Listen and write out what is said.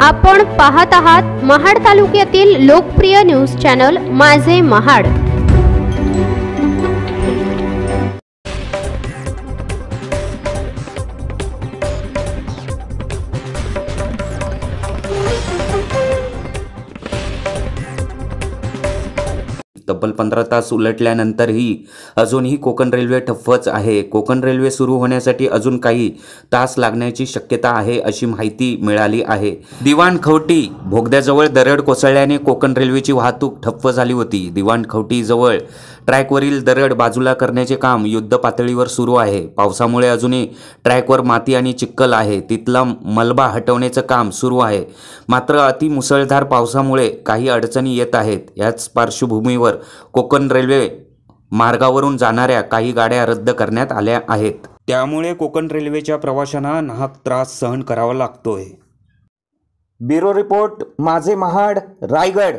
आपण पाहत आहात महाड तालुक्यातील लोकप्रिय न्यूज चॅनल माझे महाड। तब्बल 15 तास उलटल्यानंतरही अजूनही कोकण रेल्वे ठप्पच आहे। कोकण रेल्वे सुरू होण्यासाठी अजून काही तास लागण्याची शक्यता आहे अशी माहिती मिळाली आहे। दिवाणखवटी बोगद्याजवळ दरड कोसळल्याने कोकण रेल्वेची वाहतूक ठप्प झाली होती। दिवाणखवटी जवळ ट्रॅकवरील दरड बाजूला करण्याचे काम युद्ध पातळीवर सुरू आहे। पावसामुळे अजूनही ट्रॅकवर माती आणि चिखल आहे, तिथला मलबा हटवण्याचं काम सुरू आहे। मात्र अति मुसळधार पावसामुळे काही अडचणी येत आहेत। याच पार्श्वभूमीवर कोकण रेल्वे मार्गावरून जाणाऱ्या काही गाड्या रद्द करण्यात आल्या आहेत। त्यामुळे कोकण रेल्वेच्या प्रवाशांना नाहक त्रास सहन करावा लागतोय। ब्युरो रिपोर्ट माझे महाड, रायगड।